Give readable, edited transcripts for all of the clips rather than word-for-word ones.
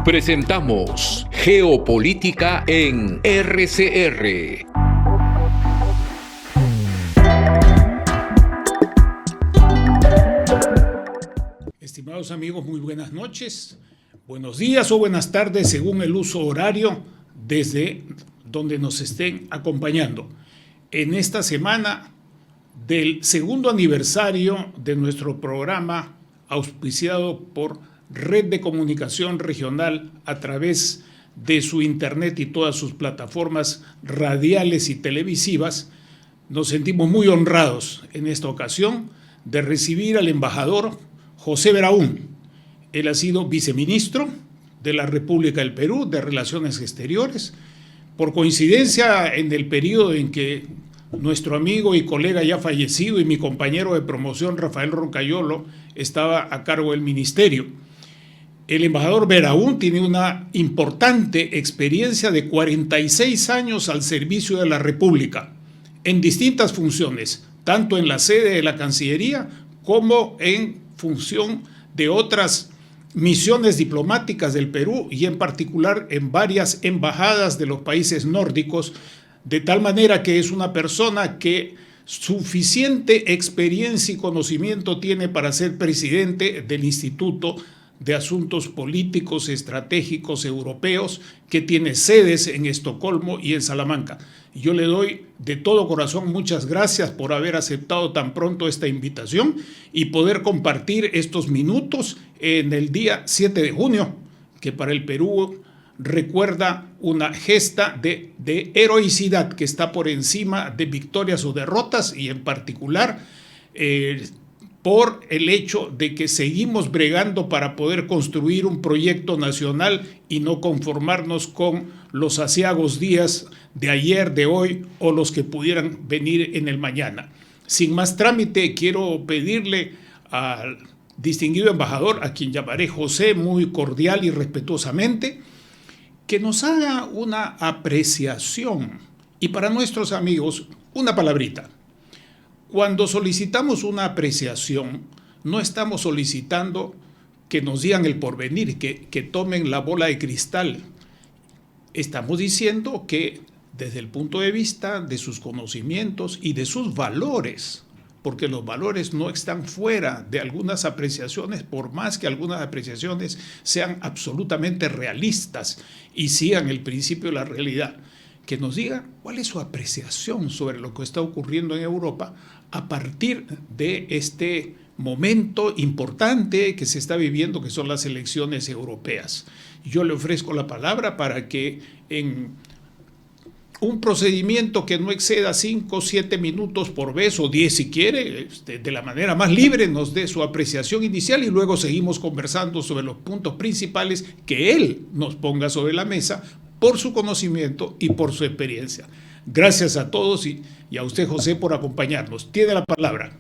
Presentamos Geopolítica en RCR. Estimados amigos, muy buenas noches, buenos días o buenas tardes según el uso horario desde donde nos estén acompañando. En esta semana del segundo aniversario de nuestro programa auspiciado por Red de Comunicación Regional a través de su internet y todas sus plataformas radiales y televisivas, nos sentimos muy honrados en esta ocasión de recibir al embajador José Beraún. Él ha sido viceministro de la República del Perú de Relaciones Exteriores. Por coincidencia, en el periodo en que nuestro amigo y colega ya fallecido y mi compañero de promoción, Rafael Roncayolo, estaba a cargo del ministerio. El embajador Beraún tiene una importante experiencia de 46 años al servicio de la República, en distintas funciones, tanto en la sede de la Cancillería como en función de otras misiones diplomáticas del Perú y en particular en varias embajadas de los países nórdicos, de tal manera que es una persona que suficiente experiencia y conocimiento tiene para ser presidente del Instituto de Asuntos Políticos Estratégicos Europeos, que tiene sedes en Estocolmo y en Salamanca. Yo le doy de todo corazón muchas gracias por haber aceptado tan pronto esta invitación y poder compartir estos minutos en el día 7 de junio, que para el Perú recuerda una gesta de heroicidad que está por encima de victorias o derrotas, y en particular por el hecho de que seguimos bregando para poder construir un proyecto nacional y no conformarnos con los aciagos días de ayer, de hoy o los que pudieran venir en el mañana. Sin más trámite, quiero pedirle al distinguido embajador, a quien llamaré José muy cordial y respetuosamente, que nos haga una apreciación y para nuestros amigos una palabrita. Cuando solicitamos una apreciación, no estamos solicitando que nos digan el porvenir, que tomen la bola de cristal. Estamos diciendo que desde el punto de vista de sus conocimientos y de sus valores, porque los valores no están fuera de algunas apreciaciones, por más que algunas apreciaciones sean absolutamente realistas y sigan el principio de la realidad, que nos diga cuál es su apreciación sobre lo que está ocurriendo en Europa a partir de este momento importante que se está viviendo, que son las elecciones europeas. Yo le ofrezco la palabra para que en un procedimiento que no exceda 5 o 7 minutos por vez, o 10 si quiere, de la manera más libre, nos dé su apreciación inicial y luego seguimos conversando sobre los puntos principales que él nos ponga sobre la mesa por su conocimiento y por su experiencia. Gracias a todos y a usted, José, por acompañarnos. Tiene la palabra.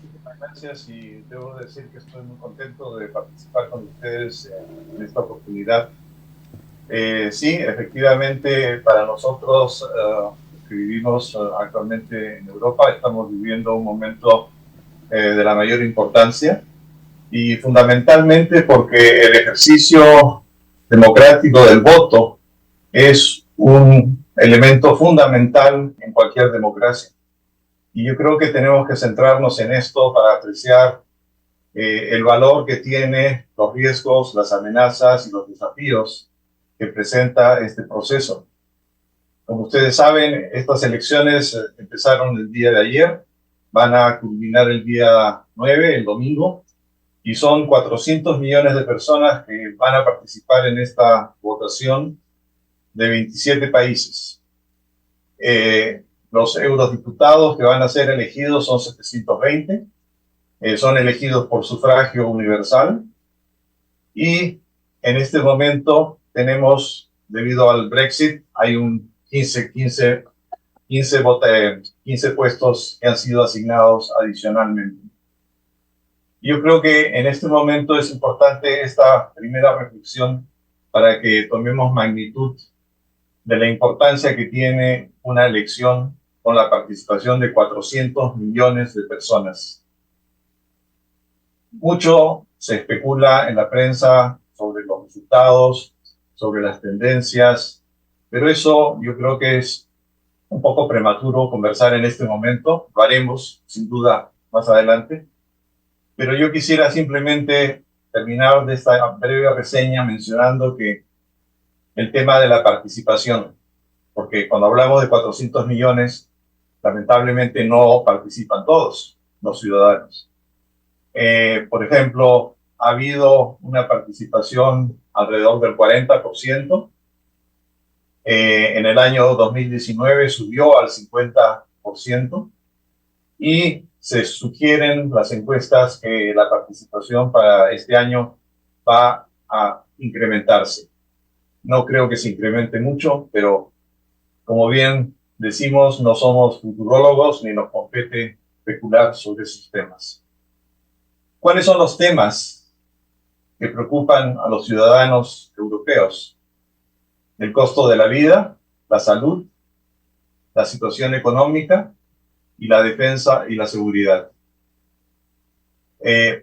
Muchas gracias, y debo decir que estoy muy contento de participar con ustedes en esta oportunidad. Sí, efectivamente, para nosotros que vivimos actualmente en Europa, estamos viviendo un momento de la mayor importancia, y fundamentalmente porque el ejercicio democrático del voto es un elemento fundamental en cualquier democracia. Y yo creo que tenemos que centrarnos en esto para apreciar el valor que tiene, los riesgos, las amenazas y los desafíos que presenta este proceso. Como ustedes saben, estas elecciones empezaron el día de ayer, van a culminar el día 9, el domingo, y son 400 millones de personas que van a participar en esta votación de 27 países. Los eurodiputados que van a ser elegidos son 720, son elegidos por sufragio universal, y en este momento tenemos, debido al Brexit, hay un 15 puestos que han sido asignados adicionalmente. Yo creo que en este momento es importante esta primera reflexión para que tomemos magnitud de la importancia que tiene una elección con la participación de 400 millones de personas. Mucho se especula en la prensa sobre los resultados, sobre las tendencias, pero eso yo creo que es un poco prematuro conversar en este momento. Lo haremos, sin duda, más adelante. Pero yo quisiera simplemente terminar de esta breve reseña mencionando que el tema de la participación, porque cuando hablamos de 400 millones, lamentablemente no participan todos los ciudadanos. Por ejemplo, ha habido una participación alrededor del 40%. En el año 2019 subió al 50% y se sugieren las encuestas que la participación para este año va a incrementarse. No creo que se incremente mucho, pero como bien decimos, no somos futurólogos ni nos compete especular sobre esos temas. ¿Cuáles son los temas que preocupan a los ciudadanos europeos? El costo de la vida, la salud, la situación económica y la defensa y la seguridad.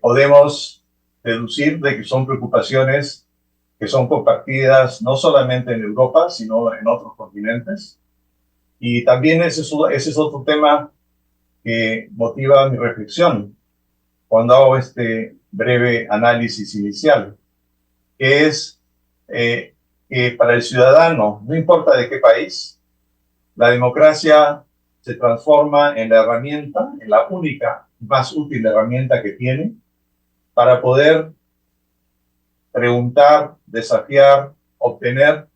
Podemos deducir de que son preocupaciones que son compartidas no solamente en Europa, sino en otros continentes. Y también ese es otro tema que motiva mi reflexión cuando hago este breve análisis inicial, que es que para el ciudadano, no importa de qué país, la democracia se transforma en la herramienta, en la única, más útil herramienta que tiene para poder preguntar, desafiar, obtener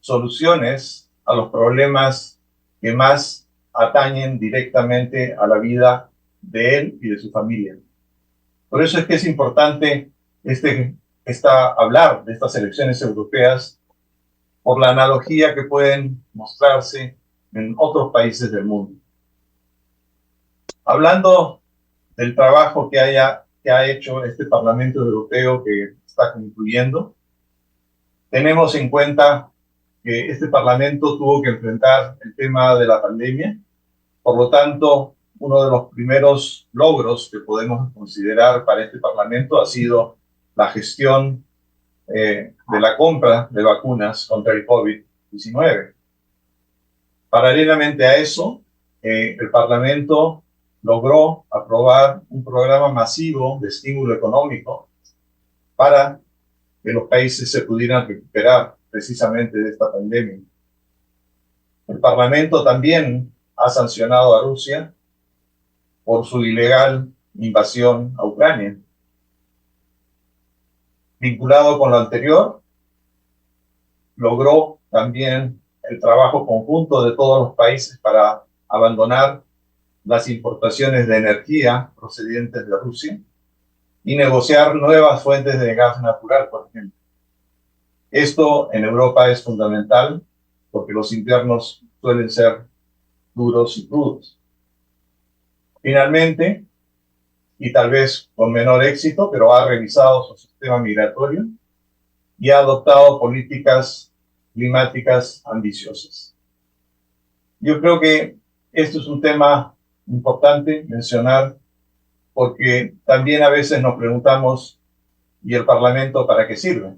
soluciones a los problemas que más atañen directamente a la vida de él y de su familia. Por eso es que es importante hablar de estas elecciones europeas por la analogía que pueden mostrarse en otros países del mundo. Hablando del trabajo que ha hecho este Parlamento Europeo que está concluyendo, tenemos en cuenta que este Parlamento tuvo que enfrentar el tema de la pandemia. Por lo tanto, uno de los primeros logros que podemos considerar para este Parlamento ha sido la gestión de la compra de vacunas contra el COVID-19. Paralelamente a eso, el Parlamento logró aprobar un programa masivo de estímulo económico para que los países se pudieran recuperar precisamente de esta pandemia. El Parlamento también ha sancionado a Rusia por su ilegal invasión a Ucrania. Vinculado con lo anterior, logró también el trabajo conjunto de todos los países para abandonar las importaciones de energía procedentes de Rusia y negociar nuevas fuentes de gas natural, por ejemplo. Esto en Europa es fundamental porque los inviernos suelen ser duros y crudos. Finalmente, y tal vez con menor éxito, pero ha revisado su sistema migratorio y ha adoptado políticas climáticas ambiciosas. Yo creo que esto es un tema importante mencionar porque también a veces nos preguntamos, ¿y el Parlamento para qué sirve?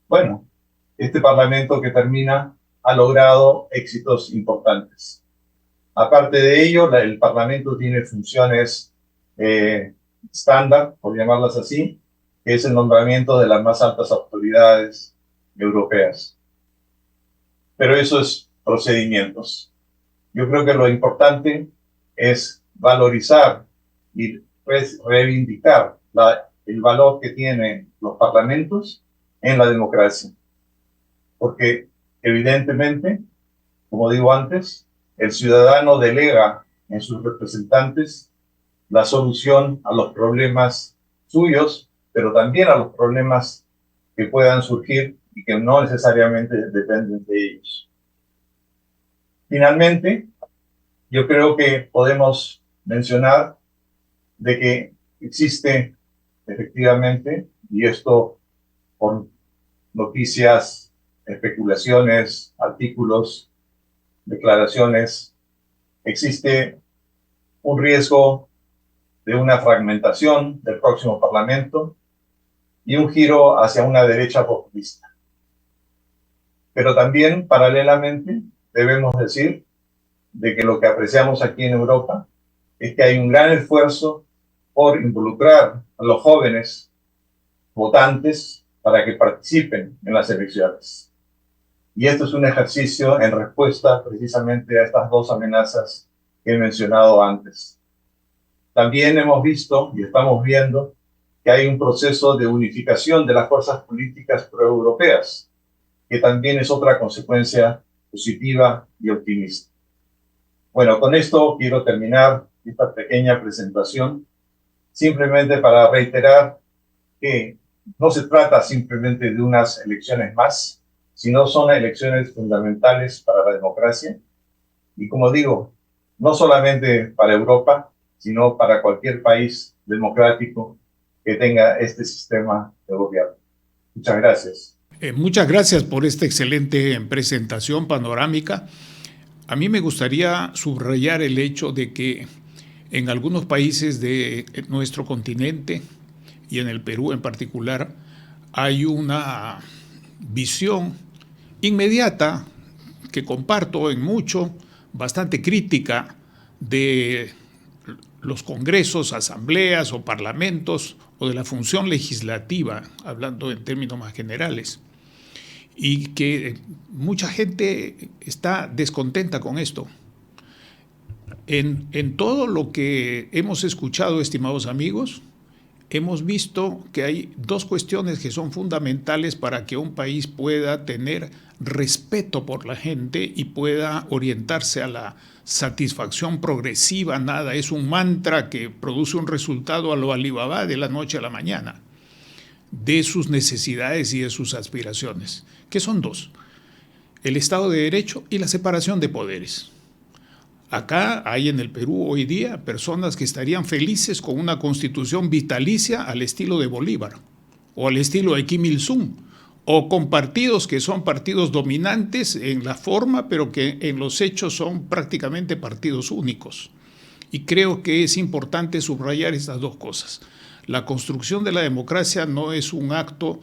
Bueno, este Parlamento que termina ha logrado éxitos importantes. Aparte de ello, el Parlamento tiene funciones estándar, por llamarlas así, que es el nombramiento de las más altas autoridades europeas. Pero eso es procedimientos. Yo creo que lo importante es valorizar y reivindicar el valor que tienen los parlamentos en la democracia. Porque evidentemente, como digo antes, el ciudadano delega en sus representantes la solución a los problemas suyos, pero también a los problemas que puedan surgir y que no necesariamente dependen de ellos. Finalmente, yo creo que podemos mencionar de que existe efectivamente, y esto por noticias, especulaciones, artículos, declaraciones, existe un riesgo de una fragmentación del próximo Parlamento y un giro hacia una derecha populista. Pero también, paralelamente, debemos decir de que lo que apreciamos aquí en Europa es que hay un gran esfuerzo por involucrar a los jóvenes votantes para que participen en las elecciones. Y esto es un ejercicio en respuesta precisamente a estas dos amenazas que he mencionado antes. También hemos visto y estamos viendo que hay un proceso de unificación de las fuerzas políticas proeuropeas, que también es otra consecuencia positiva y optimista. Bueno, con esto quiero terminar esta pequeña presentación, simplemente para reiterar que no se trata simplemente de unas elecciones más, sino son elecciones fundamentales para la democracia. Y como digo, no solamente para Europa, sino para cualquier país democrático que tenga este sistema de gobierno. Muchas gracias. Muchas gracias por esta excelente presentación panorámica. A mí me gustaría subrayar el hecho de que en algunos países de nuestro continente y en el Perú en particular hay una visión inmediata que comparto en mucho, bastante crítica de los congresos, asambleas o parlamentos o de la función legislativa, hablando en términos más generales. Y que mucha gente está descontenta con esto. En todo lo que hemos escuchado, estimados amigos, hemos visto que hay dos cuestiones que son fundamentales para que un país pueda tener respeto por la gente y pueda orientarse a la satisfacción progresiva. Nada, es un mantra que produce un resultado a lo Alibaba de la noche a la mañana, de sus necesidades y de sus aspiraciones, que son dos: el Estado de Derecho y la separación de poderes. Acá hay en el Perú hoy día personas que estarían felices con una constitución vitalicia al estilo de Bolívar o al estilo de Kim Il-sung, o con partidos que son partidos dominantes en la forma, pero que en los hechos son prácticamente partidos únicos. Y creo que es importante subrayar estas dos cosas. La construcción de la democracia no es un acto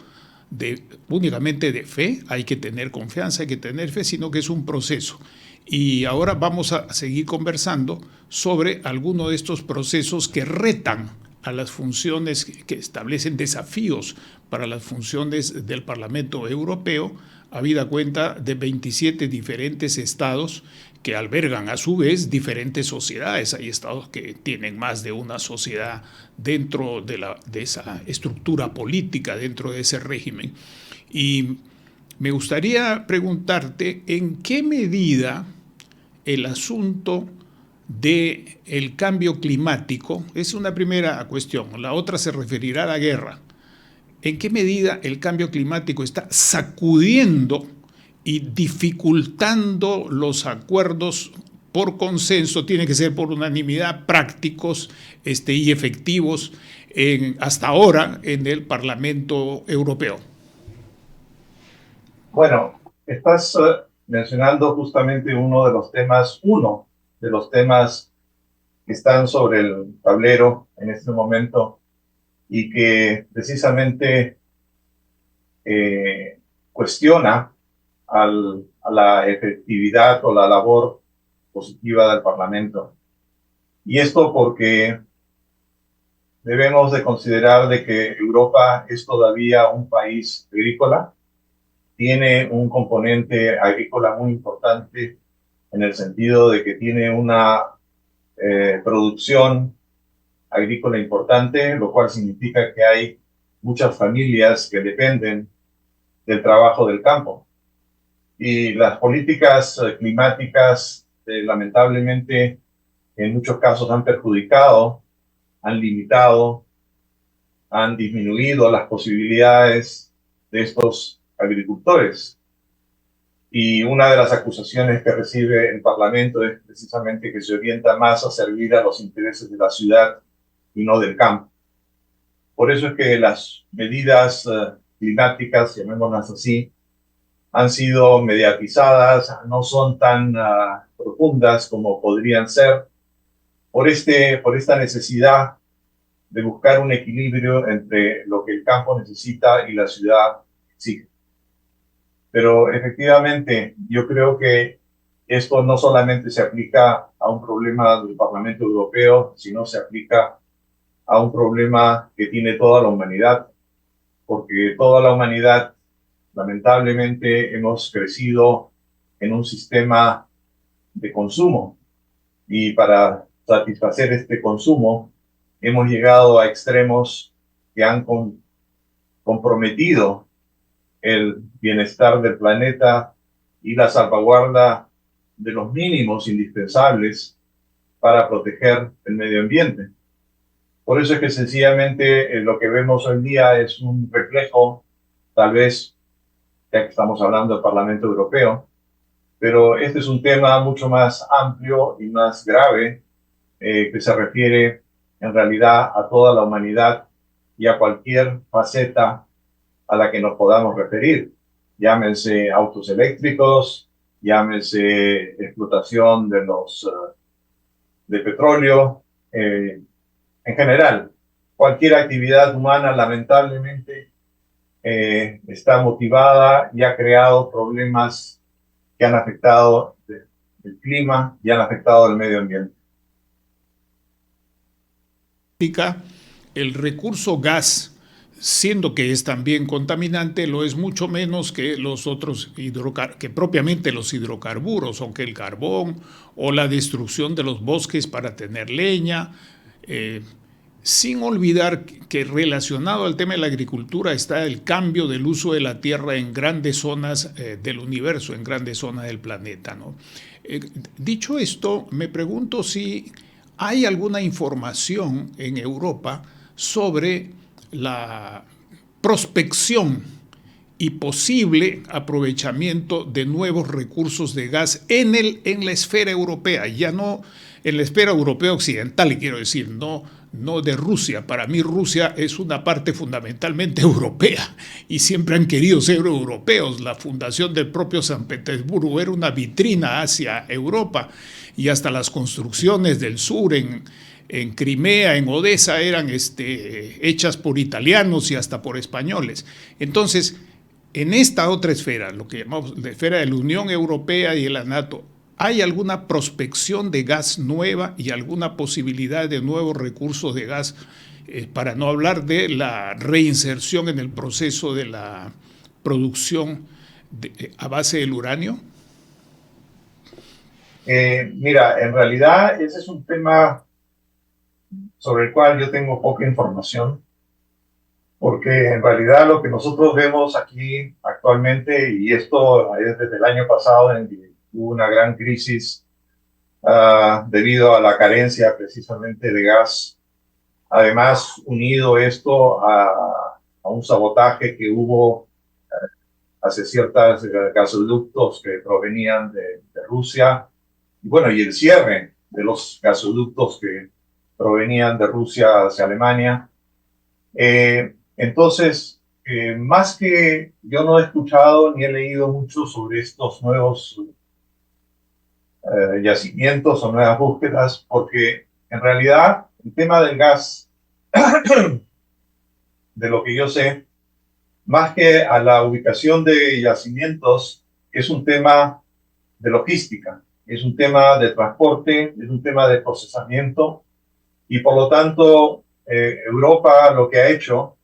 únicamente de fe, hay que tener confianza, hay que tener fe, sino que es un proceso. Y ahora vamos a seguir conversando sobre algunos de estos procesos que retan a las funciones, que establecen desafíos para las funciones del Parlamento Europeo, habida cuenta de 27 diferentes estados que albergan a su vez diferentes sociedades. Hay estados que tienen más de una sociedad dentro de esa estructura política, dentro de ese régimen. Y me gustaría preguntarte en qué medida el asunto del cambio climático, es una primera cuestión, la otra se referirá a la guerra. ¿En qué medida el cambio climático está sacudiendo y dificultando los acuerdos por consenso, tiene que ser por unanimidad, prácticos y efectivos hasta ahora en el Parlamento Europeo? Bueno, estás mencionando justamente uno de los temas que están sobre el tablero en este momento y que precisamente cuestiona a la efectividad o la labor positiva del Parlamento. Y esto porque debemos de considerar de que Europa es todavía un país agrícola, tiene un componente agrícola muy importante en el sentido de que tiene una producción agrícola importante, lo cual significa que hay muchas familias que dependen del trabajo del campo. Y las políticas climáticas, lamentablemente, en muchos casos han perjudicado, han limitado, han disminuido las posibilidades de estos agricultores. Y una de las acusaciones que recibe el Parlamento es precisamente que se orienta más a servir a los intereses de la ciudad y no del campo. Por eso es que las medidas climáticas, llamémoslas así, han sido mediatizadas, no son tan profundas como podrían ser, por esta necesidad de buscar un equilibrio entre lo que el campo necesita y la ciudad exige. Pero efectivamente, yo creo que esto no solamente se aplica a un problema del Parlamento Europeo, sino se aplica a un problema que tiene toda la humanidad, porque toda la humanidad, lamentablemente, hemos crecido en un sistema de consumo y para satisfacer este consumo hemos llegado a extremos que han comprometido el bienestar del planeta y la salvaguarda de los mínimos indispensables para proteger el medio ambiente. Por eso es que sencillamente lo que vemos hoy en día es un reflejo, tal vez, ya que estamos hablando del Parlamento Europeo, pero este es un tema mucho más amplio y más grave que se refiere en realidad a toda la humanidad y a cualquier faceta a la que nos podamos referir. Llámense autos eléctricos, llámense explotación de petróleo, en general, cualquier actividad humana lamentablemente está motivada y ha creado problemas que han afectado el clima y han afectado el medio ambiente. El recurso gas, siendo que es también contaminante, lo es mucho menos que los otros que propiamente los hidrocarburos, aunque el carbón o la destrucción de los bosques para tener leña, sin olvidar que relacionado al tema de la agricultura está el cambio del uso de la tierra en grandes zonas del universo, en grandes zonas del planeta, ¿no? Dicho esto, me pregunto si hay alguna información en Europa sobre la prospección y posible aprovechamiento de nuevos recursos de gas en la esfera europea, ya no en la esfera europea occidental, quiero decir, no de Rusia. Para mí Rusia es una parte fundamentalmente europea y siempre han querido ser europeos. La fundación del propio San Petersburgo era una vitrina hacia Europa y hasta las construcciones del sur en Crimea, en Odessa, eran hechas por italianos y hasta por españoles. Entonces, en esta otra esfera, lo que llamamos la esfera de la Unión Europea y de la NATO, ¿hay alguna prospección de gas nueva y alguna posibilidad de nuevos recursos de gas, para no hablar de la reinserción en el proceso de la producción a base del uranio? Mira, en realidad ese es un tema sobre el cual yo tengo poca información, porque en realidad lo que nosotros vemos aquí actualmente, y esto es desde el año pasado, en que hubo una gran crisis debido a la carencia precisamente de gas, además unido esto a un sabotaje que hubo hacia ciertos gasoductos que provenían de Rusia, y bueno, y el cierre de los gasoductos que provenían de Rusia hacia Alemania. Entonces, más que yo no he escuchado ni he leído mucho sobre estos nuevos yacimientos o nuevas búsquedas, porque en realidad el tema del gas, de lo que yo sé, más que a la ubicación de yacimientos, es un tema de logística, es un tema de transporte, es un tema de procesamiento, y por lo tanto Europa lo que ha hecho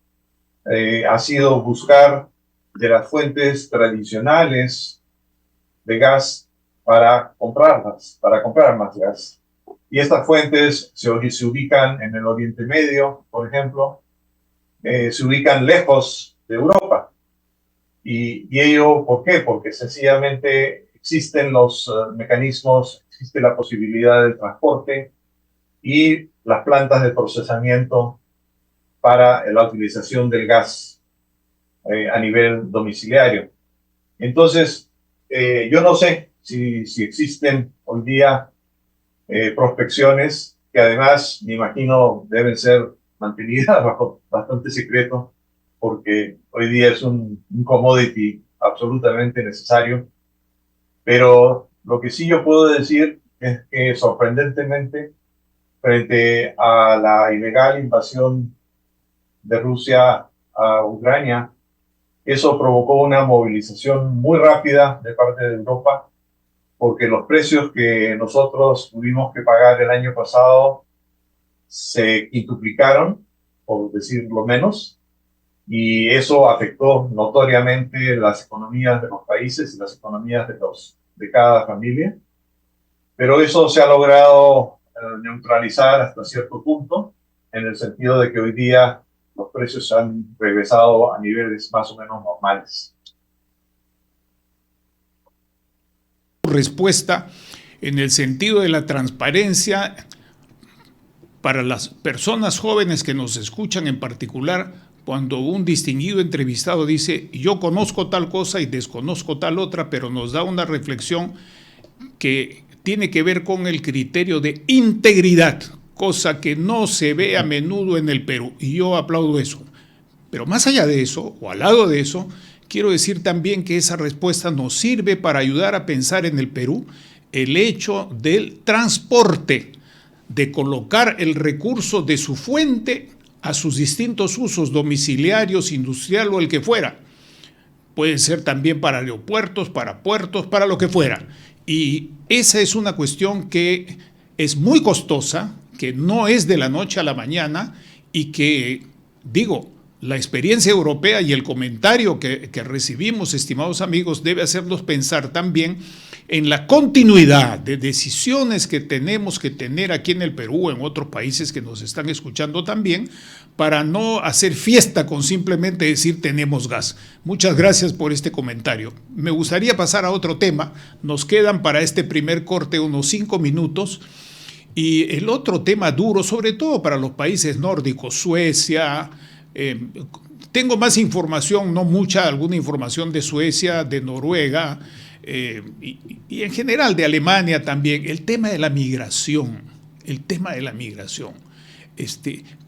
ha sido buscar de las fuentes tradicionales de gas para comprarlas, para comprar más gas. Y estas fuentes se ubican en el Oriente Medio, por ejemplo, se ubican lejos de Europa. Y ello, ¿por qué? Porque sencillamente existen los mecanismos, existe la posibilidad del transporte y las plantas de procesamiento para la utilización del gas a nivel domiciliario. Entonces, yo no sé si existen hoy día prospecciones que además me imagino deben ser mantenidas bajo bastante secreto, porque hoy día es un commodity absolutamente necesario. Pero lo que sí yo puedo decir es que sorprendentemente frente a la ilegal invasión de Rusia a Ucrania. Eso provocó una movilización muy rápida de parte de Europa, porque los precios que nosotros tuvimos que pagar el año pasado se quintuplicaron, por decirlo menos, y eso afectó notoriamente las economías de los países y las economías de cada familia. Pero eso se ha logrado neutralizar hasta cierto punto, en el sentido de que hoy día los precios han regresado a niveles más o menos normales. Respuesta en el sentido de la transparencia para las personas jóvenes que nos escuchan en particular, cuando un distinguido entrevistado dice yo conozco tal cosa y desconozco tal otra, pero nos da una reflexión que tiene que ver con el criterio de integridad, cosa que no se ve a menudo en el Perú, y yo aplaudo eso. Pero más allá de eso, o al lado de eso, quiero decir también que esa respuesta nos sirve para ayudar a pensar en el Perú el hecho del transporte, de colocar el recurso de su fuente a sus distintos usos domiciliarios, industrial o el que fuera. Puede ser también para aeropuertos, para puertos, para lo que fuera. Y esa es una cuestión que es muy costosa, que no es de la noche a la mañana y que, digo, la experiencia europea y el comentario que recibimos, estimados amigos, debe hacernos pensar también en la continuidad de decisiones que tenemos que tener aquí en el Perú, en otros países que nos están escuchando también, para no hacer fiesta con simplemente decir tenemos gas. Muchas gracias por este comentario. Me gustaría pasar a otro tema. Nos quedan para este primer corte unos 5 minutos. Y el otro tema duro, sobre todo para los países nórdicos, Suecia, tengo más información, no mucha, alguna información de Suecia, de Noruega, y en general de Alemania también, el tema de la migración,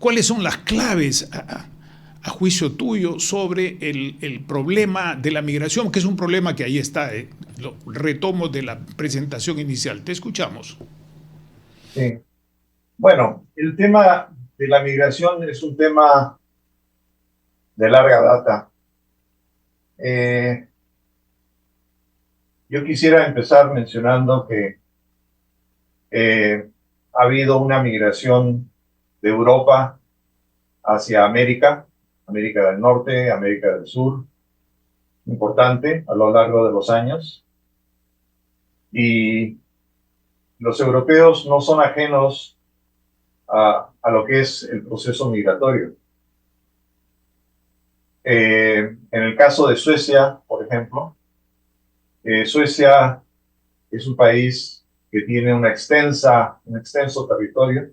¿cuáles son las claves a juicio tuyo sobre el problema de la migración, que es un problema que ahí está, lo retomo de la presentación inicial? Te escuchamos. Sí. Bueno, el tema de la migración es un tema de larga data. Yo quisiera empezar mencionando que ha habido una migración de Europa hacia América del Norte, América del Sur, importante a lo largo de los años. Y los europeos no son ajenos a lo que es el proceso migratorio. En el caso de Suecia, por ejemplo, Suecia es un país que tiene un extenso territorio,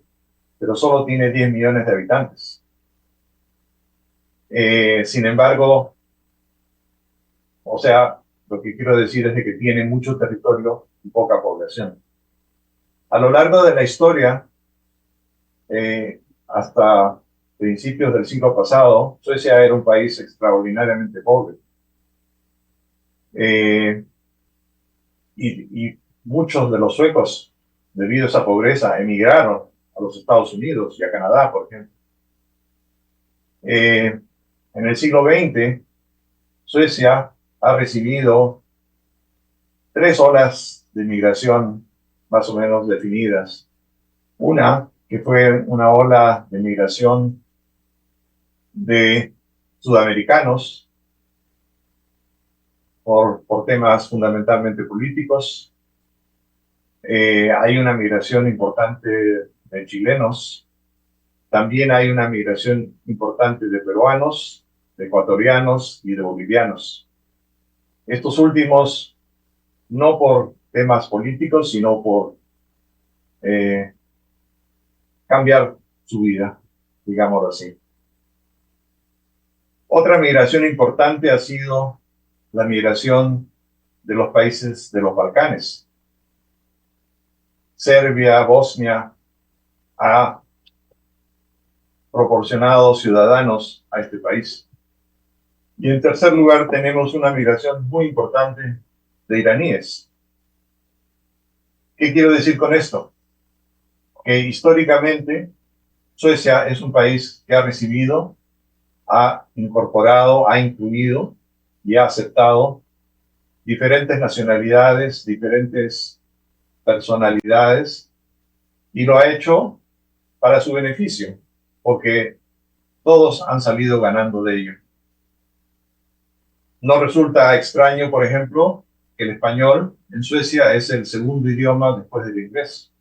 pero solo tiene 10 millones de habitantes. Sin embargo, o sea, lo que quiero decir es de que tiene mucho territorio y poca población. A lo largo de la historia, hasta principios del siglo pasado, Suecia era un país extraordinariamente pobre. Y muchos de los suecos, debido a esa pobreza, emigraron a los Estados Unidos y a Canadá, por ejemplo. En el siglo XX, Suecia ha recibido 3 olas de migración más o menos definidas. Una, que fue una ola de migración de sudamericanos por temas fundamentalmente políticos. Hay una migración importante de chilenos. También hay una migración importante de peruanos, de ecuatorianos y de bolivianos. Estos últimos, no por temas políticos, sino por cambiar su vida, digámoslo así. Otra migración importante ha sido la migración de los países de los Balcanes. Serbia, Bosnia ha proporcionado ciudadanos a este país. Y en tercer lugar tenemos una migración muy importante de iraníes. ¿Qué quiero decir con esto? que históricamente Suecia es un país que ha recibido, ha incorporado, ha incluido y ha aceptado diferentes nacionalidades, diferentes personalidades, y lo ha hecho para su beneficio, porque todos han salido ganando de ello. No resulta extraño, por ejemplo, que el español en Suecia es el segundo idioma después del inglés,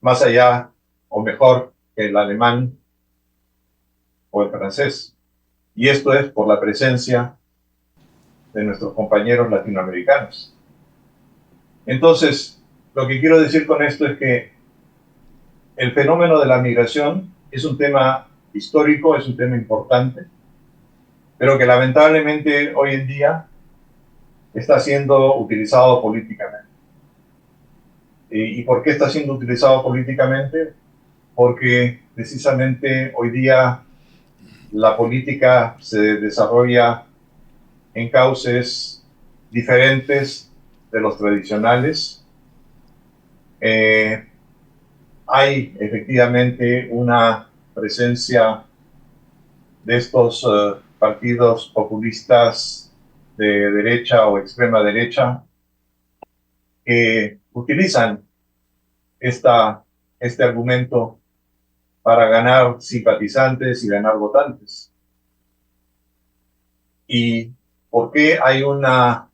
más allá o mejor que el alemán o el francés. Y esto es por la presencia de nuestros compañeros latinoamericanos. Entonces, lo que quiero decir con esto es que el fenómeno de la migración es un tema histórico, es un tema importante, pero que lamentablemente hoy en día está siendo utilizado políticamente. ¿Y por qué está siendo utilizado políticamente? Porque precisamente hoy día la política se desarrolla en cauces diferentes de los tradicionales. Hay efectivamente una presencia de estos partidos populistas de derecha o extrema derecha que utilizan este argumento para ganar simpatizantes y ganar votantes. ¿Y por qué hay una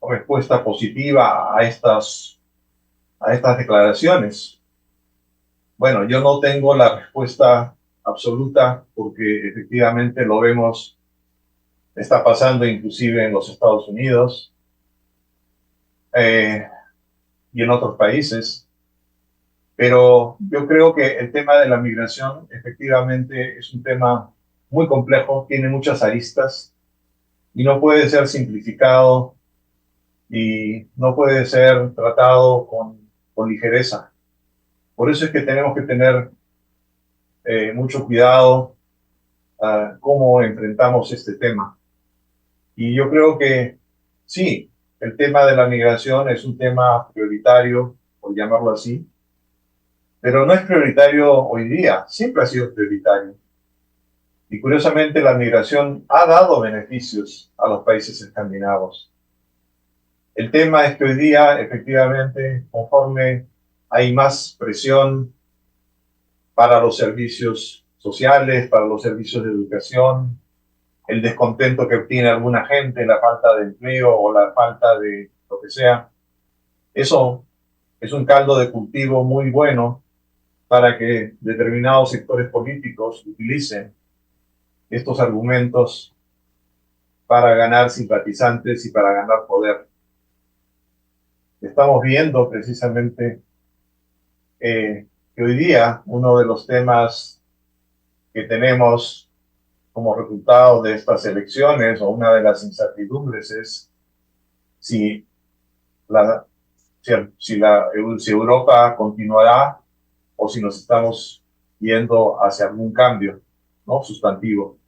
respuesta positiva a estas declaraciones? Bueno, yo no tengo la respuesta absoluta porque efectivamente lo vemos, está pasando inclusive en los Estados Unidos y en otros países. Pero yo creo que el tema de la migración efectivamente es un tema muy complejo, tiene muchas aristas y no puede ser simplificado y no puede ser tratado con ligereza. Por eso es que tenemos que tener mucho cuidado cómo enfrentamos este tema. Y yo creo que sí, el tema de la migración es un tema prioritario, por llamarlo así, pero no es prioritario hoy día, siempre ha sido prioritario. Y curiosamente la migración ha dado beneficios a los países escandinavos. El tema es que hoy día, efectivamente, conforme hay más presión para los servicios sociales, para los servicios de educación, el descontento que obtiene alguna gente, la falta de empleo o la falta de lo que sea, eso es un caldo de cultivo muy bueno para que determinados sectores políticos utilicen estos argumentos para ganar simpatizantes y para ganar poder. Estamos viendo precisamente que hoy día uno de los temas que tenemos como resultado de estas elecciones, o una de las incertidumbres, es si Europa continuará o si nos estamos yendo hacia algún cambio, ¿no?, sustantivo.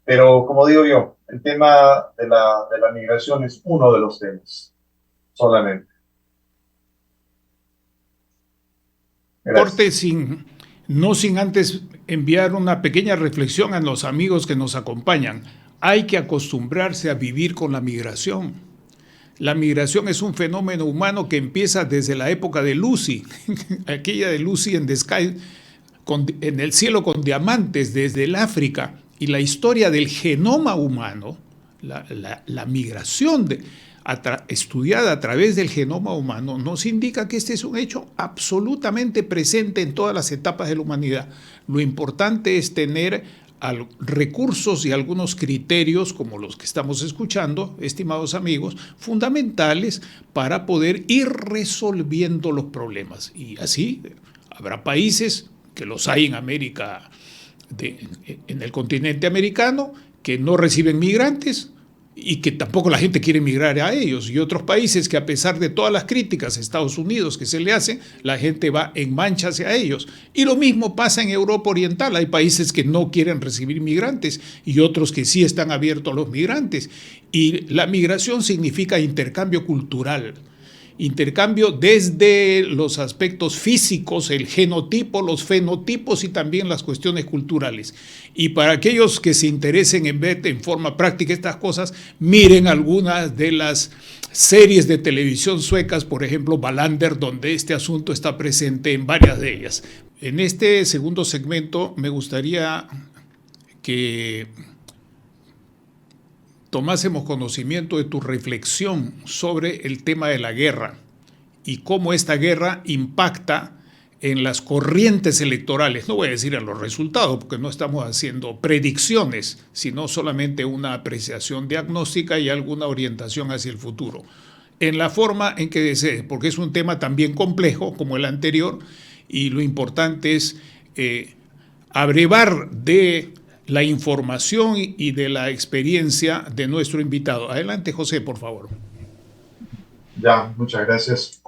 Pero como digo yo, el tema de la migración es uno de los temas solamente. Corte no sin antes enviar una pequeña reflexión a los amigos que nos acompañan. Hay que acostumbrarse a vivir con la migración. La migración es un fenómeno humano que empieza desde la época de Lucy, aquella de Lucy in the Sky, en el cielo con diamantes, desde el África. Y la historia del genoma humano, la migración estudiada a través del genoma humano, nos indica que este es un hecho absolutamente presente en todas las etapas de la humanidad. Lo importante es tener recursos y algunos criterios, como los que estamos escuchando, estimados amigos, fundamentales para poder ir resolviendo los problemas. Y así habrá países, que los hay en América, en el continente americano, que no reciben migrantes y que tampoco la gente quiere migrar a ellos, y otros países que, a pesar de todas las críticas a Estados Unidos que se le hacen, la gente va en mancha hacia ellos. Y lo mismo pasa en Europa Oriental. Hay países que no quieren recibir migrantes y otros que sí están abiertos a los migrantes. Y la migración significa intercambio cultural. intercambio desde los aspectos físicos, el genotipo, los fenotipos y también las cuestiones culturales. Y para aquellos que se interesen en ver en forma práctica estas cosas, miren algunas de las series de televisión suecas, por ejemplo, Wallander, donde este asunto está presente en varias de ellas. En este segundo segmento me gustaría que tomásemos conocimiento de tu reflexión sobre el tema de la guerra y cómo esta guerra impacta en las corrientes electorales. No voy a decir en los resultados, porque no estamos haciendo predicciones, sino solamente una apreciación diagnóstica y alguna orientación hacia el futuro. En la forma en que desees, porque es un tema también complejo como el anterior, y lo importante es abrevar de la información y de la experiencia de nuestro invitado. Adelante, José, por favor. Ya, muchas gracias.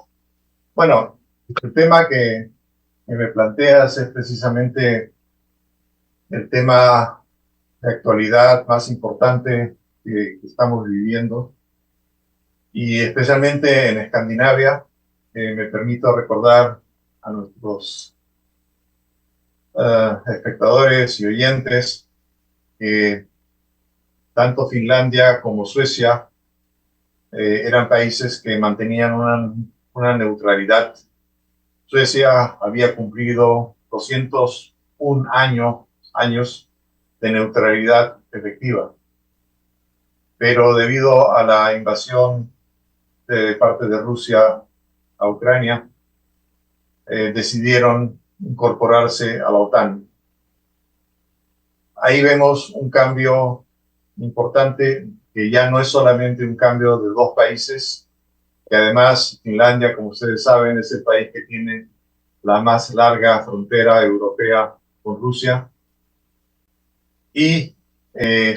Bueno, el tema que me planteas es precisamente el tema de actualidad más importante que estamos viviendo, y especialmente en Escandinavia. Me permito recordar a nuestros espectadores y oyentes que tanto Finlandia como Suecia eran países que mantenían una neutralidad. Suecia había cumplido 201 años de neutralidad efectiva, pero debido a la invasión de parte de Rusia a Ucrania, decidieron incorporarse a la OTAN. Ahí vemos un cambio importante, que ya no es solamente un cambio de dos países, que además Finlandia, como ustedes saben, es el país que tiene la más larga frontera europea con Rusia, y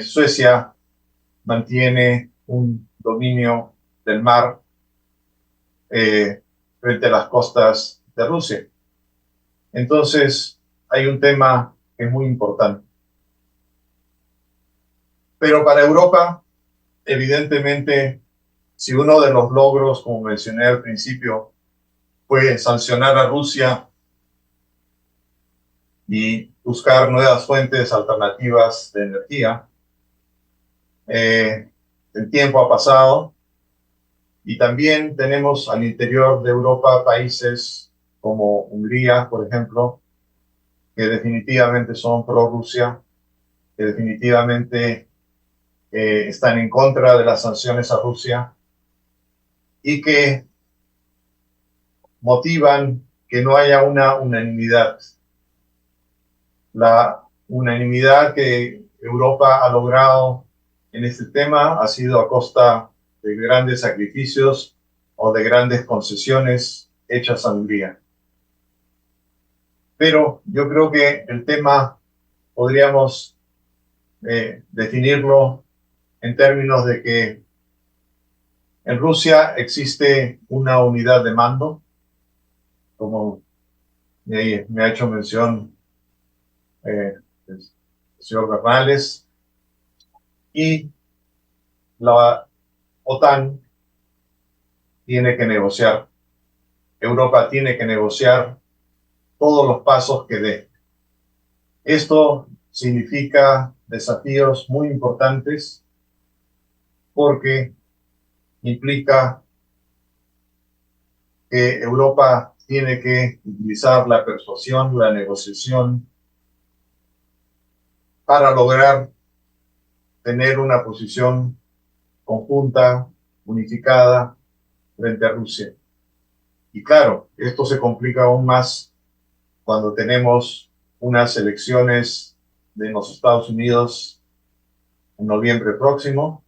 Suecia mantiene un dominio del mar frente a las costas de Rusia. Entonces, hay un tema que es muy importante. Pero para Europa, evidentemente, si uno de los logros, como mencioné al principio, fue sancionar a Rusia y buscar nuevas fuentes alternativas de energía, el tiempo ha pasado, y también tenemos al interior de Europa países como Hungría, por ejemplo, que definitivamente son pro-Rusia, que definitivamente están en contra de las sanciones a Rusia, y que motivan que no haya una unanimidad. La unanimidad que Europa ha logrado en este tema ha sido a costa de grandes sacrificios o de grandes concesiones hechas a Hungría. Pero yo creo que el tema podríamos definirlo en términos de que en Rusia existe una unidad de mando, como me ha hecho mención el señor Bernales, y la OTAN tiene que negociar, Europa tiene que negociar todos los pasos que dé. Esto significa desafíos muy importantes, porque implica que Europa tiene que utilizar la persuasión, la negociación, para lograr tener una posición conjunta, unificada, frente a Rusia. Y claro, esto se complica aún más cuando tenemos unas elecciones de los Estados Unidos en noviembre próximo,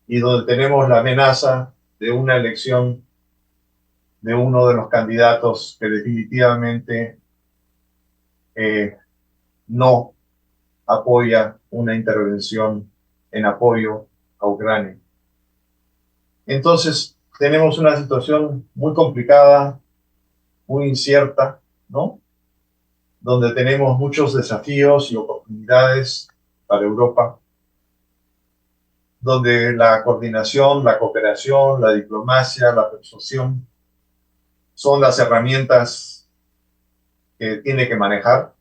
y donde tenemos la amenaza de una elección de uno de los candidatos que definitivamente no apoya una intervención en apoyo a Ucrania. Entonces, tenemos una situación muy complicada, muy incierta, ¿no? Donde tenemos muchos desafíos y oportunidades para Europa, donde la coordinación, la cooperación, la diplomacia, la persuasión son las herramientas que tiene que manejar.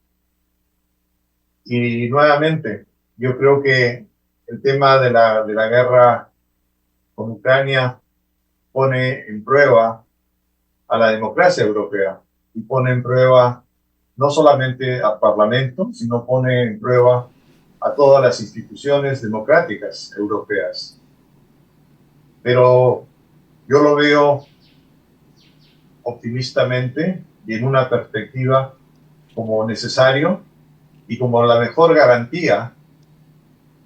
Y nuevamente, yo creo que el tema de la guerra con Ucrania pone en prueba a la democracia europea y pone en prueba no solamente al Parlamento, sino pone en prueba a todas las instituciones democráticas europeas. Pero yo lo veo optimistamente y en una perspectiva como necesario y como la mejor garantía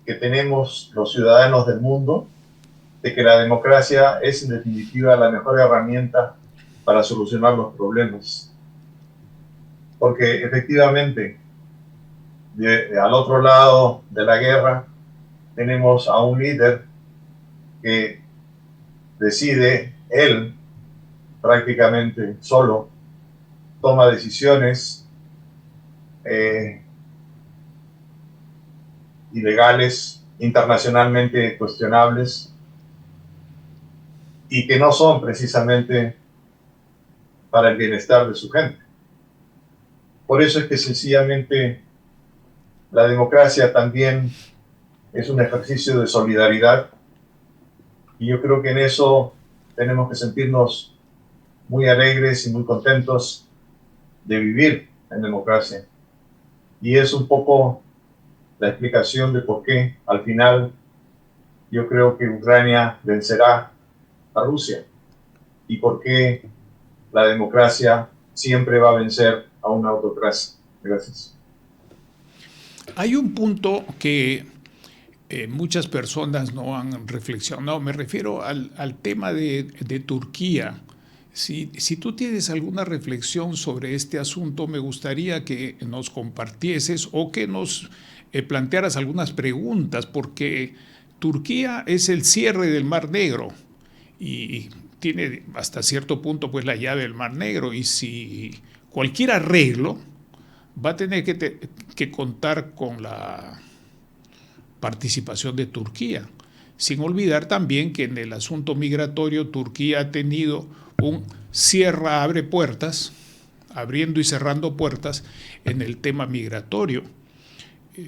que tenemos los ciudadanos del mundo de que la democracia es en definitiva la mejor herramienta para solucionar los problemas. Porque efectivamente, al otro lado de la guerra, tenemos a un líder que decide, él prácticamente solo, toma decisiones ilegales, internacionalmente cuestionables, y que no son precisamente para el bienestar de su gente. Por eso es que sencillamente la democracia también es un ejercicio de solidaridad, y yo creo que en eso tenemos que sentirnos muy alegres y muy contentos de vivir en democracia. Y es un poco la explicación de por qué al final yo creo que Ucrania vencerá a Rusia y por qué la democracia siempre va a vencer a una autocracia. Gracias. Hay un punto que muchas personas no han reflexionado. Me refiero al tema de Turquía. Si tú tienes alguna reflexión sobre este asunto, me gustaría que nos compartieses o que nos plantearas algunas preguntas, porque Turquía es el cierre del Mar Negro y tiene hasta cierto punto pues la llave del Mar Negro, y si cualquier arreglo va a tener que contar con la participación de Turquía. Sin olvidar también que en el asunto migratorio Turquía ha tenido un cierra-abre puertas, abriendo y cerrando puertas en el tema migratorio.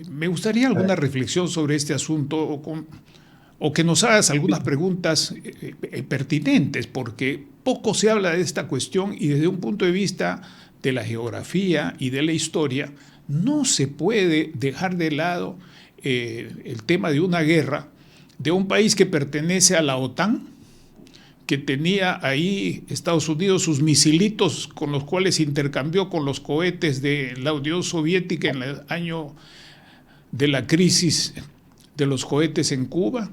Me gustaría alguna reflexión sobre este asunto o que nos hagas algunas preguntas pertinentes, porque poco se habla de esta cuestión y desde un punto de vista de la geografía y de la historia no se puede dejar de lado el tema de una guerra de un país que pertenece a la OTAN, que tenía ahí Estados Unidos sus misilitos con los cuales intercambió con los cohetes de la Unión Soviética en el año de la crisis de los cohetes en Cuba,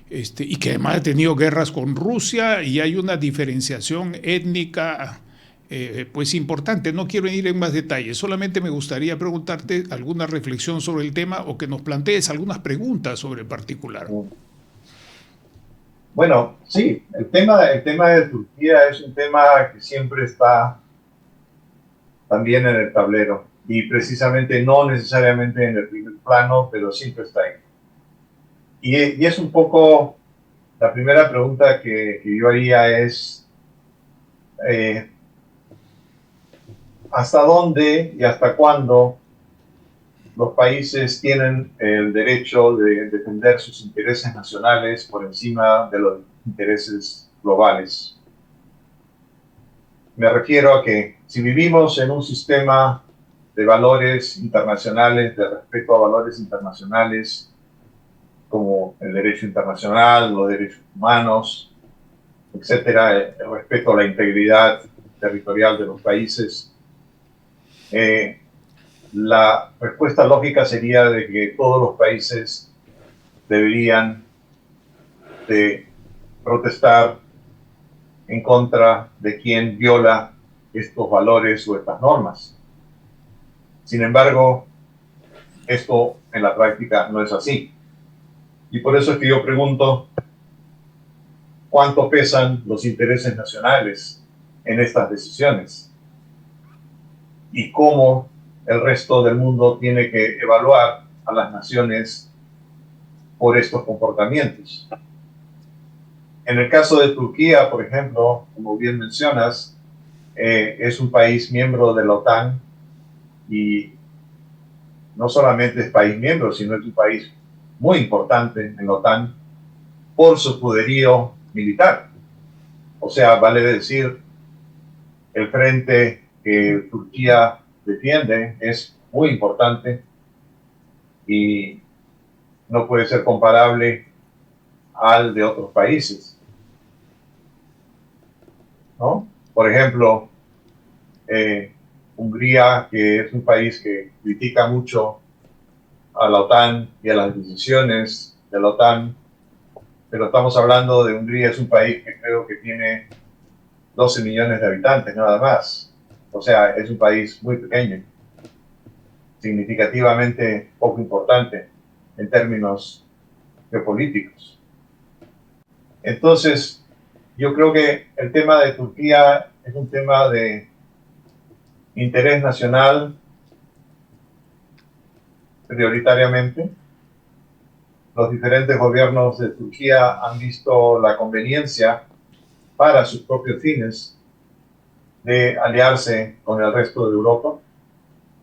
y que además ha tenido guerras con Rusia, y hay una diferenciación étnica pues importante. No quiero ir en más detalles, solamente me gustaría preguntarte alguna reflexión sobre el tema o que nos plantees algunas preguntas sobre el particular. Bueno, sí, el tema de Turquía es un tema que siempre está también en el tablero, y precisamente no necesariamente en el primer plano, pero siempre está ahí. Y es un poco, la primera pregunta que yo haría es, ¿hasta dónde y hasta cuándo los países tienen el derecho de defender sus intereses nacionales por encima de los intereses globales? Me refiero a que si vivimos en un sistema de valores internacionales, de respeto a valores internacionales, como el derecho internacional, los derechos humanos, etcétera, el respeto a la integridad territorial de los países, la respuesta lógica sería de que todos los países deberían de protestar en contra de quien viola estos valores o estas normas. Sin embargo, esto en la práctica no es así. Y por eso es que yo pregunto, ¿cuánto pesan los intereses nacionales en estas decisiones? ¿Y cómo el resto del mundo tiene que evaluar a las naciones por estos comportamientos? En el caso de Turquía, por ejemplo, como bien mencionas, es un país miembro de la OTAN y no solamente es país miembro, sino es un país muy importante en la OTAN por su poderío militar. O sea, vale decir, el frente que Turquía defiende es muy importante y no puede ser comparable al de otros países, ¿no? Por ejemplo, Hungría, que es un país que critica mucho a la OTAN y a las decisiones de la OTAN, pero estamos hablando de Hungría, es un país que creo que tiene 12 millones de habitantes, nada más. O sea, es un país muy pequeño, significativamente poco importante en términos geopolíticos. Entonces, yo creo que el tema de Turquía es un tema de interés nacional prioritariamente. Los diferentes gobiernos de Turquía han visto la conveniencia para sus propios fines de aliarse con el resto de Europa.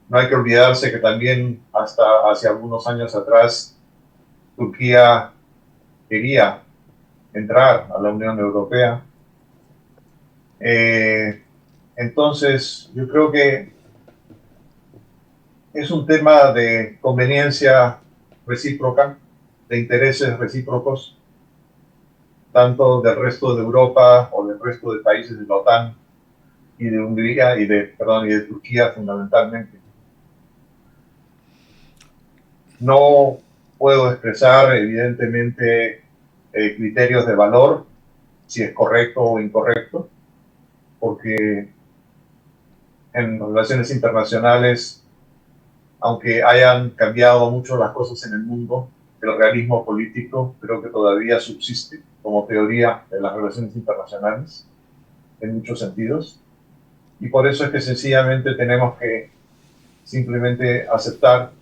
No hay que olvidarse que también hasta hace algunos años atrás Turquía quería entrar a la Unión Europea. Entonces, yo creo que es un tema de conveniencia recíproca, de intereses recíprocos, tanto del resto de Europa o del resto de países de la OTAN y de Hungría y de Turquía fundamentalmente. No puedo expresar evidentemente criterios de valor, si es correcto o incorrecto, porque en relaciones internacionales, aunque hayan cambiado mucho las cosas en el mundo, el realismo político creo que todavía subsiste como teoría de las relaciones internacionales en muchos sentidos, y por eso es que sencillamente tenemos que simplemente aceptar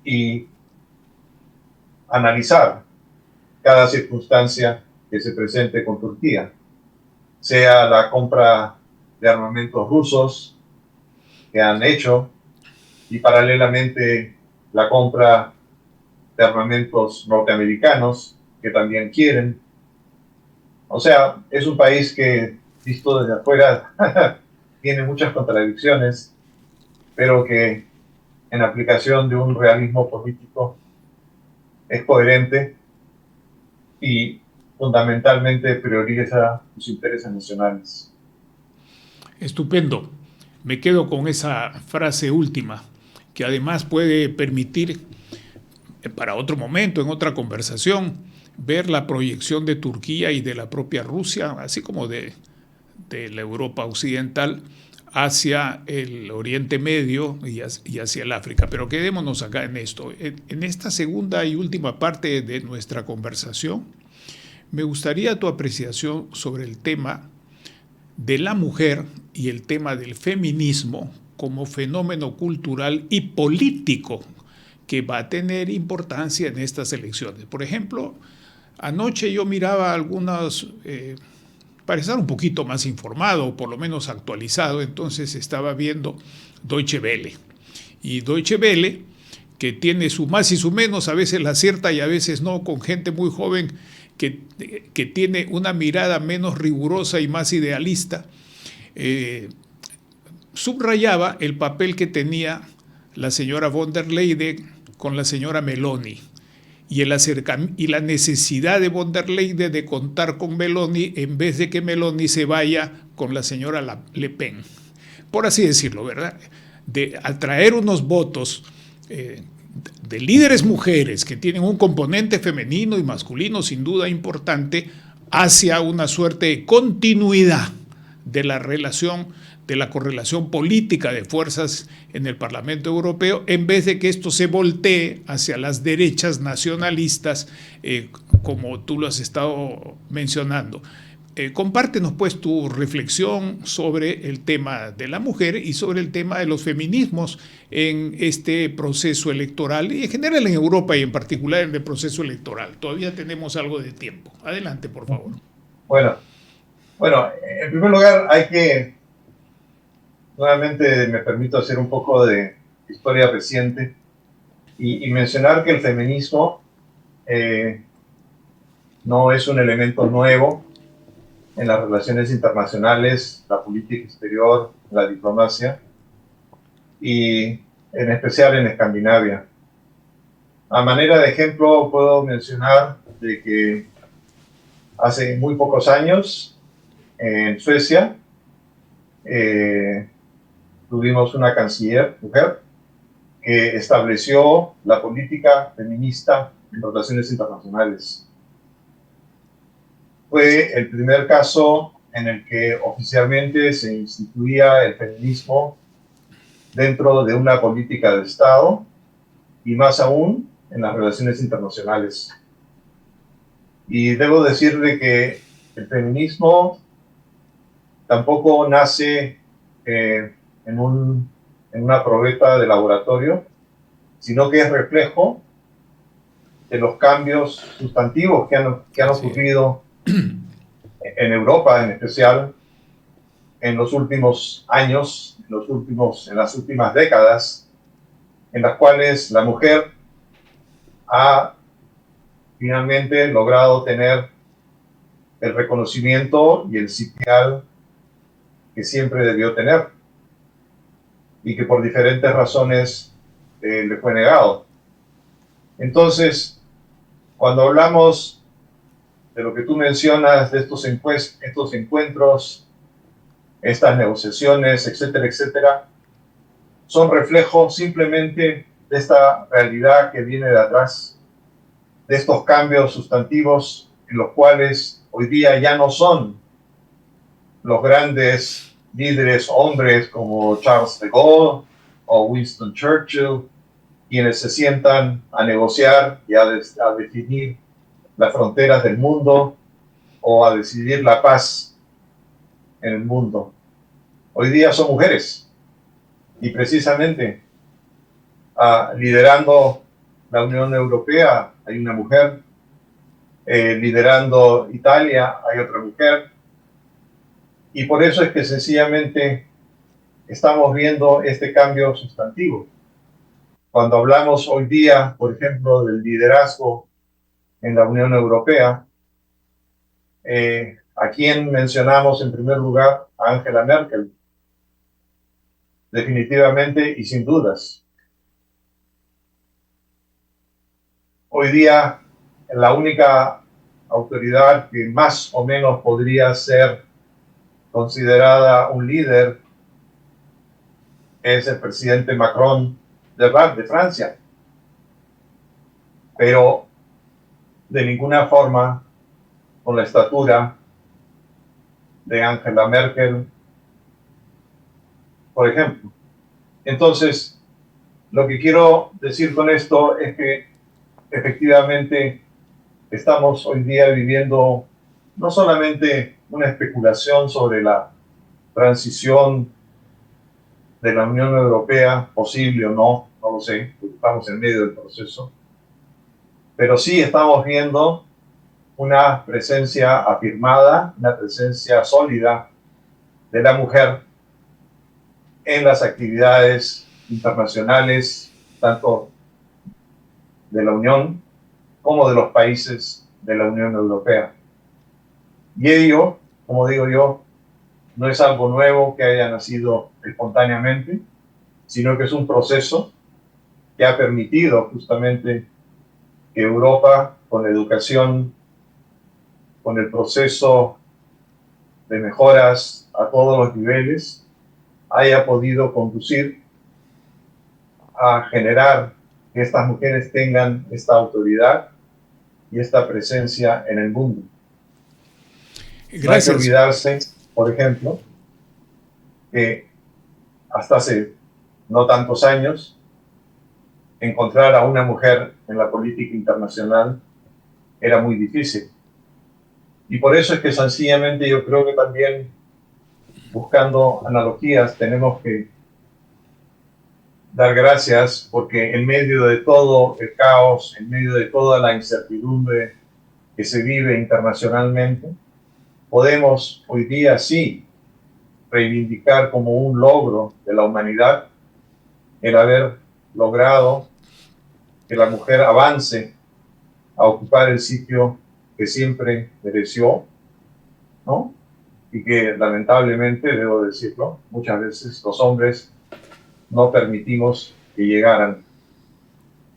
y analizar cada circunstancia que se presente con Turquía, sea la compra de armamentos rusos que han hecho y paralelamente la compra de armamentos norteamericanos que también quieren. O sea, es un país que, visto desde afuera, tiene muchas contradicciones, pero que en aplicación de un realismo político es coherente y fundamentalmente prioriza sus intereses nacionales. Estupendo. Me quedo con esa frase última, que además puede permitir, para otro momento, en otra conversación, ver la proyección de Turquía y de la propia Rusia, así como de la Europa occidental, hacia el Oriente Medio y hacia el África. Pero quedémonos acá en esto. En esta segunda y última parte de nuestra conversación, me gustaría tu apreciación sobre el tema de la mujer y el tema del feminismo como fenómeno cultural y político que va a tener importancia en estas elecciones. Por ejemplo, anoche yo miraba algunas, para estar un poquito más informado, o por lo menos actualizado, entonces estaba viendo Deutsche Welle. Y Deutsche Welle, que tiene su más y su menos, a veces la acierta y a veces no, con gente muy joven que tiene una mirada menos rigurosa y más idealista, subrayaba el papel que tenía la señora von der Leyen con la señora Meloni y la necesidad de von der Leyen de contar con Meloni en vez de que Meloni se vaya con la señora Le Pen, por así decirlo, ¿verdad? De atraer unos votos de líderes mujeres que tienen un componente femenino y masculino sin duda importante hacia una suerte de continuidad de la relación, de la correlación política de fuerzas en el Parlamento Europeo, en vez de que esto se voltee hacia las derechas nacionalistas, como tú lo has estado mencionando. Compártenos pues tu reflexión sobre el tema de la mujer y sobre el tema de los feminismos en este proceso electoral y en general en Europa y en particular en el proceso electoral. Todavía tenemos algo de tiempo. Adelante, por favor. Bueno, Bueno, en primer lugar hay que, nuevamente me permito hacer un poco de historia reciente y mencionar que el feminismo no es un elemento nuevo en las relaciones internacionales, la política exterior, la diplomacia y en especial en Escandinavia. A manera de ejemplo puedo mencionar de que hace muy pocos años en Suecia tuvimos una canciller mujer que estableció la política feminista en relaciones internacionales. Fue el primer caso en el que oficialmente se instituía el feminismo dentro de una política de Estado y más aún en las relaciones internacionales. Y debo decirle que el feminismo tampoco nace en una probeta de laboratorio, sino que es reflejo de los cambios sustantivos que han ocurrido en Europa, en especial en los últimos años, en las últimas décadas, en las cuales la mujer ha finalmente logrado tener el reconocimiento y el sitial que siempre debió tener y que por diferentes razones le fue negado. Entonces, cuando hablamos de lo que tú mencionas, de estos encuentros, estas negociaciones, etcétera, etcétera, son reflejos simplemente de esta realidad que viene de atrás, de estos cambios sustantivos en los cuales hoy día ya no son los grandes líderes hombres como Charles de Gaulle o Winston Churchill quienes se sientan a negociar y a definir las fronteras del mundo o a decidir la paz en el mundo. Hoy día son mujeres y precisamente liderando la Unión Europea hay una mujer, liderando Italia hay otra mujer, y por eso es que sencillamente estamos viendo este cambio sustantivo. Cuando hablamos hoy día, por ejemplo, del liderazgo en la Unión Europea, ¿a quién mencionamos en primer lugar? A Angela Merkel, definitivamente y sin dudas. Hoy día, la única autoridad que más o menos podría ser considerada un líder es el presidente Macron de Francia. Pero de ninguna forma con la estatura de Angela Merkel, por ejemplo. Entonces, lo que quiero decir con esto es que efectivamente estamos hoy día viviendo no solamente una especulación sobre la transición de la Unión Europea, posible o no, no lo sé, porque estamos en medio del proceso, pero sí estamos viendo una presencia afirmada, una presencia sólida de la mujer en las actividades internacionales, tanto de la Unión como de los países de la Unión Europea. Y ello, como digo yo, no es algo nuevo que haya nacido espontáneamente, sino que es un proceso que ha permitido justamente que Europa, con la educación, con el proceso de mejoras a todos los niveles, haya podido conducir a generar que estas mujeres tengan esta autoridad y esta presencia en el mundo. Gracias. No hay que olvidarse, por ejemplo, que hasta hace no tantos años, encontrar a una mujer en la política internacional era muy difícil. Y por eso es que sencillamente yo creo que también, buscando analogías, tenemos que dar gracias porque en medio de todo el caos, en medio de toda la incertidumbre que se vive internacionalmente, podemos hoy día sí reivindicar como un logro de la humanidad el haber logrado que la mujer avance a ocupar el sitio que siempre mereció, ¿no? Y que lamentablemente, debo decirlo, muchas veces los hombres no permitimos que llegaran.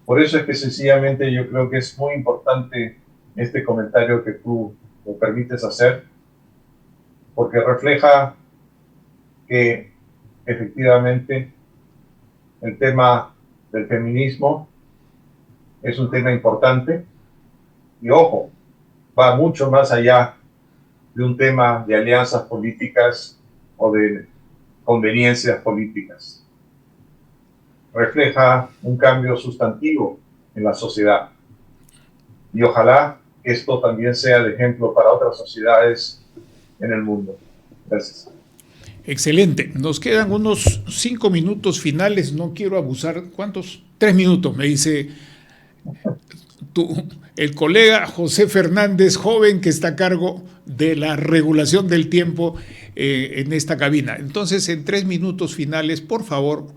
Por eso es que sencillamente yo creo que es muy importante este comentario que tú me permites hacer, porque refleja que efectivamente el tema del feminismo es un tema importante y, ojo, va mucho más allá de un tema de alianzas políticas o de conveniencias políticas. Refleja un cambio sustantivo en la sociedad y ojalá que esto también sea de ejemplo para otras sociedades en el mundo. Gracias. Excelente. Nos quedan unos 5 minutos finales. No quiero abusar. ¿Cuántos? 3 minutos, me dice el colega José Fernández, joven que está a cargo de la regulación del tiempo en esta cabina. Entonces, en 3 minutos finales, por favor,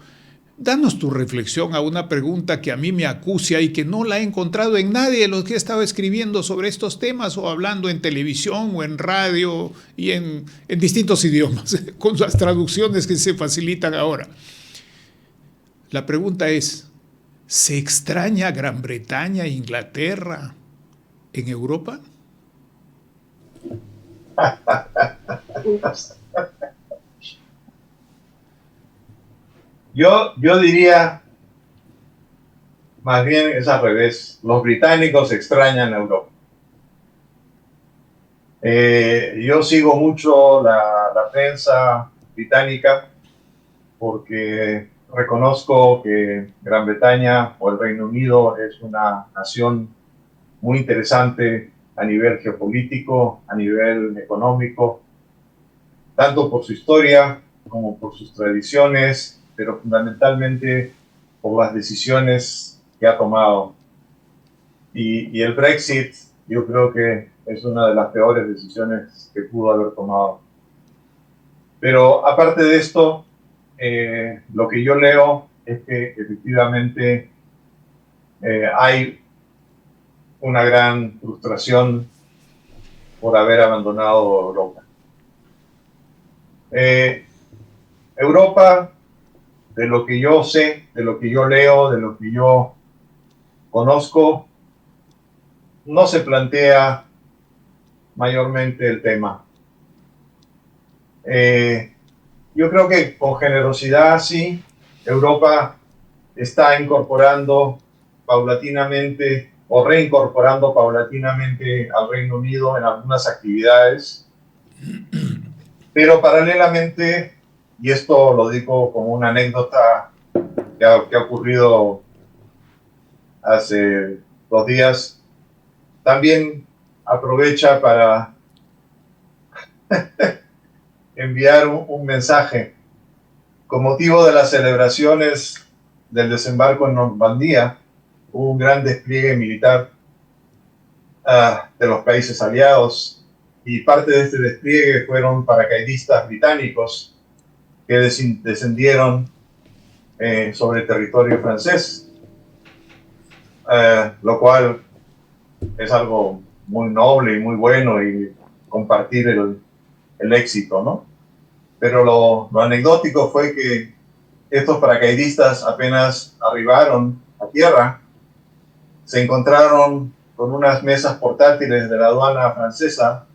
danos tu reflexión a una pregunta que a mí me acucia y que no la he encontrado en nadie de los que he estado escribiendo sobre estos temas o hablando en televisión o en radio y en distintos idiomas, con las traducciones que se facilitan ahora. La pregunta es, ¿se extraña Gran Bretaña e Inglaterra en Europa? Yo diría, más bien es al revés. Los británicos extrañan a Europa. Yo sigo mucho la prensa británica porque reconozco que Gran Bretaña o el Reino Unido es una nación muy interesante a nivel geopolítico, a nivel económico, tanto por su historia como por sus tradiciones, pero fundamentalmente por las decisiones que ha tomado. Y el Brexit, yo creo que es una de las peores decisiones que pudo haber tomado. Pero aparte de esto, lo que yo leo es que efectivamente hay una gran frustración por haber abandonado Europa. Europa, de lo que yo sé, de lo que yo leo, de lo que yo conozco, no se plantea mayormente el tema. Yo creo que con generosidad, sí, Europa está incorporando paulatinamente o reincorporando paulatinamente al Reino Unido en algunas actividades, pero paralelamente, y esto lo digo como una anécdota que ha ocurrido hace 2 días, también aprovecha para enviar un mensaje. Con motivo de las celebraciones del desembarco en Normandía, hubo un gran despliegue militar de los países aliados, y parte de este despliegue fueron paracaidistas británicos que descendieron sobre el territorio francés, lo cual es algo muy noble y muy bueno, y compartir el éxito, ¿no? Pero lo anecdótico fue que estos paracaidistas apenas arribaron a tierra, se encontraron con unas mesas portátiles de la aduana francesa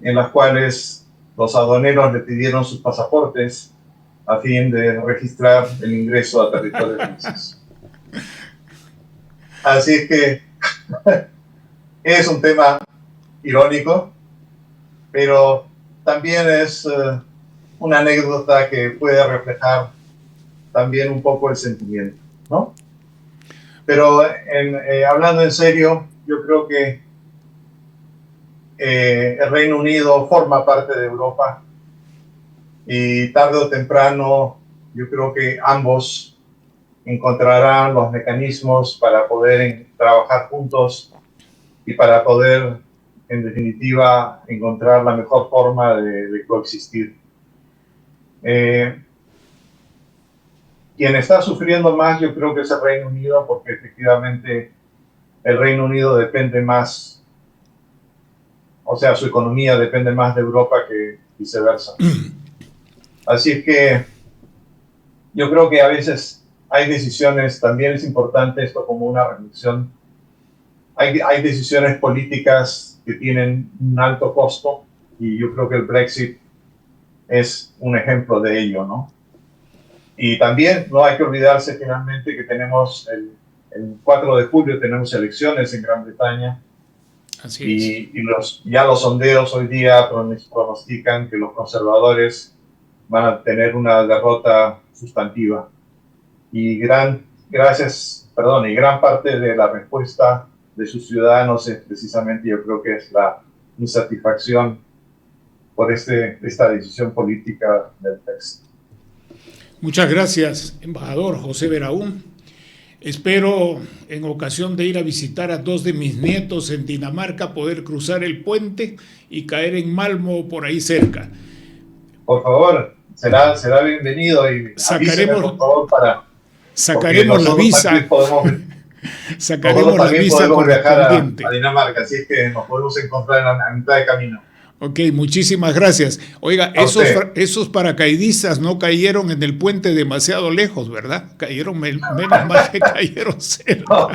en las cuales los aduaneros le pidieron sus pasaportes a fin de registrar el ingreso a territorio francés. Así es que es un tema irónico, pero también es una anécdota que puede reflejar también un poco el sentimiento, ¿no? Pero hablando en serio, yo creo que el Reino Unido forma parte de Europa y tarde o temprano yo creo que ambos encontrarán los mecanismos para poder trabajar juntos y para poder en definitiva, encontrar la mejor forma de coexistir. Quien está sufriendo más, yo creo que es el Reino Unido, porque efectivamente el Reino Unido depende más, o sea, su economía depende más de Europa que viceversa. Así es que yo creo que a veces hay decisiones, también es importante esto como una reflexión, hay decisiones políticas que tienen un alto costo y yo creo que el Brexit es un ejemplo de ello, ¿no? Y también no hay que olvidarse finalmente que tenemos el 4 de julio tenemos elecciones en Gran Bretaña. Así es. Y ya los sondeos hoy día pronostican que los conservadores van a tener una derrota sustantiva. Y gran parte de la respuesta de sus ciudadanos es precisamente, yo creo que es la insatisfacción por esta decisión política del Brexit. Muchas gracias, embajador José Beraún. Espero en ocasión de ir a visitar a 2 de mis nietos en Dinamarca poder cruzar el puente y caer en Malmö por ahí cerca. Por favor, será bienvenido y avíseme, por favor, sacaremos la visa. Sacaremos la visa correspondiente a Dinamarca, así es que nos podemos encontrar en la mitad de camino. Ok, muchísimas gracias. Oiga, esos paracaidistas no cayeron en el puente demasiado lejos, ¿verdad? Cayeron menos mal que cayeron cerca.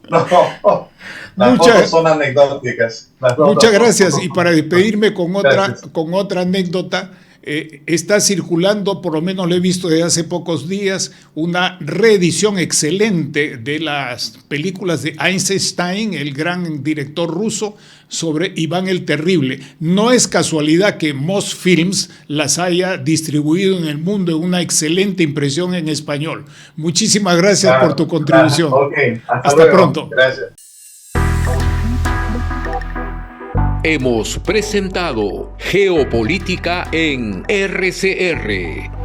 No. Las fotos son anecdóticas. Muchas gracias. Y para despedirme con otra anécdota, está circulando, por lo menos lo he visto desde hace pocos días, una reedición excelente de las películas de Eisenstein, el gran director ruso, sobre Iván el Terrible. No es casualidad que Moss Films las haya distribuido en el mundo en una excelente impresión en español. Muchísimas gracias por tu contribución. Okay, hasta pronto. Gracias. Hemos presentado Geopolítica en RCR